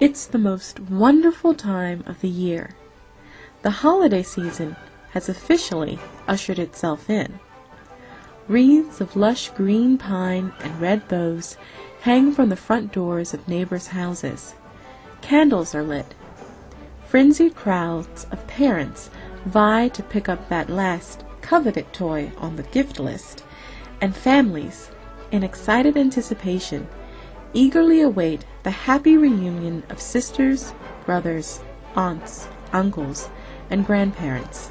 It's the most wonderful time of the year. The holiday season has officially ushered itself in. Wreaths of lush green pine and red boughs hang from the front doors of neighbors' houses. Candles are lit. Frenzied crowds of parents vie to pick up that last coveted toy on the gift list, and families, in excited anticipation, eagerly await the happy reunion of sisters, brothers, aunts, uncles, and grandparents.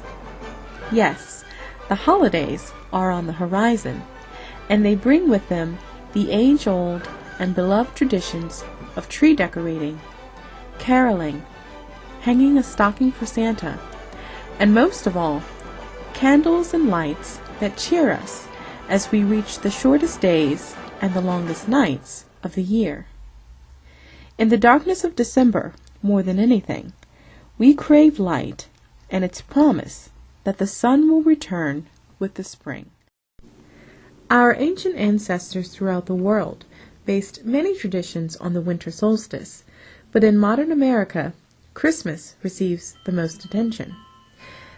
Yes, the holidays are on the horizon, and they bring with them the age-old and beloved traditions of tree decorating, caroling, hanging a stocking for Santa, and most of all, candles and lights that cheer us as we reach the shortest days and the longest nights of the year. In the darkness of December, more than anything, we crave light and its promise that the sun will return with the spring. Our ancient ancestors throughout the world based many traditions on the winter solstice, but in modern America, Christmas receives the most attention.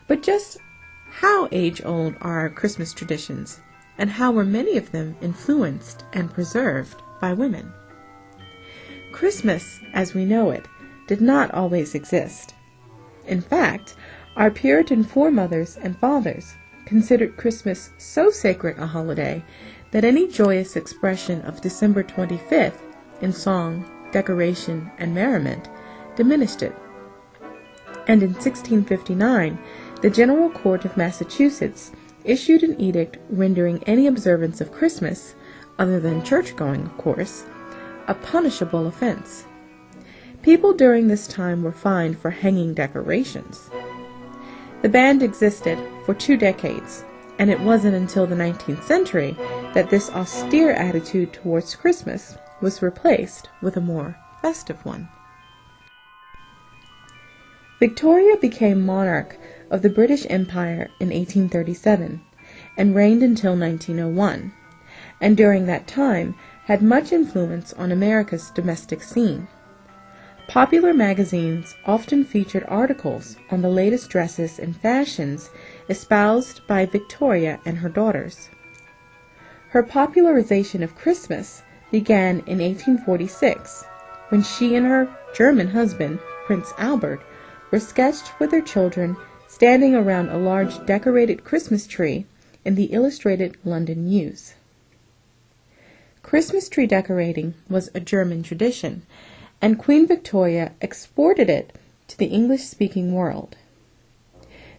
But just how age-old are our Christmas traditions, and how were many of them influenced and preserved by women? Christmas, as we know it, did not always exist. In fact, our Puritan foremothers and fathers considered Christmas so sacred a holiday that any joyous expression of December 25th in song, decoration, and merriment diminished it. And in 1659, the General Court of Massachusetts issued an edict rendering any observance of Christmas, other than church-going, of course, a punishable offense. People during this time were fined for hanging decorations. The ban existed for 2 decades, and it wasn't until the 19th century that this austere attitude towards Christmas was replaced with a more festive one. Victoria became monarch of the British Empire in 1837 and reigned until 1901, and during that time had much influence on America's domestic scene. Popular magazines often featured articles on the latest dresses and fashions espoused by Victoria and her daughters. Her popularization of Christmas began in 1846, when she and her German husband, Prince Albert, were sketched with their children standing around a large decorated Christmas tree in the Illustrated London News. Christmas tree decorating was a German tradition, and Queen Victoria exported it to the English-speaking world.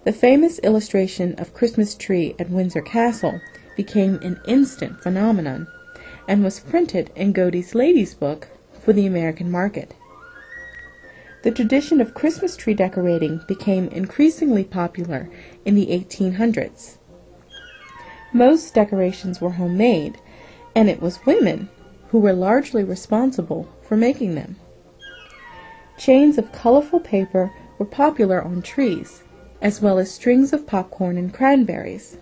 The famous illustration of Christmas tree at Windsor Castle became an instant phenomenon and was printed in Godey's Lady's Book for the American market. The tradition of Christmas tree decorating became increasingly popular in the 1800s. Most decorations were homemade, and it was women who were largely responsible for making them. Chains of colorful paper were popular on trees, as well as strings of popcorn and cranberries.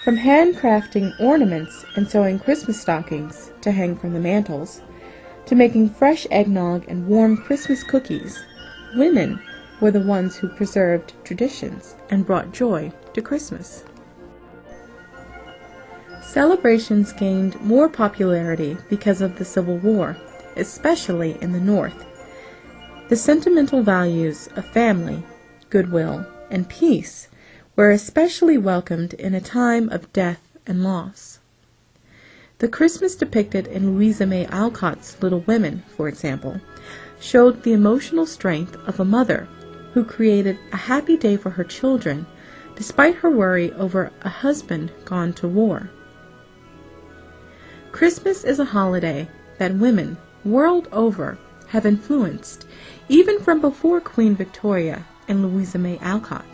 From handcrafting ornaments and sewing Christmas stockings to hang from the mantels, to making fresh eggnog and warm Christmas cookies, women were the ones who preserved traditions and brought joy to Christmas. Celebrations gained more popularity because of the Civil War, especially in the North. The sentimental values of family, goodwill, and peace were especially welcomed in a time of death and loss. The Christmas depicted in Louisa May Alcott's Little Women, for example, showed the emotional strength of a mother who created a happy day for her children despite her worry over a husband gone to war. Christmas is a holiday that women, world over, have influenced, even from before Queen Victoria and Louisa May Alcott.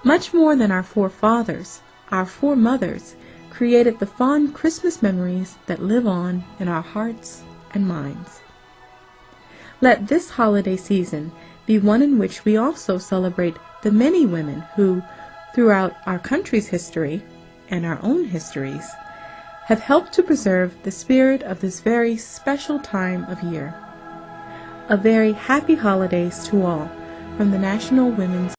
Much more than our forefathers, our foremothers created the fond Christmas memories that live on in our hearts and minds. Let this holiday season be one in which we also celebrate the many women who, throughout our country's history and our own histories, have helped to preserve the spirit of this very special time of year. A very happy holidays to all from the National Women's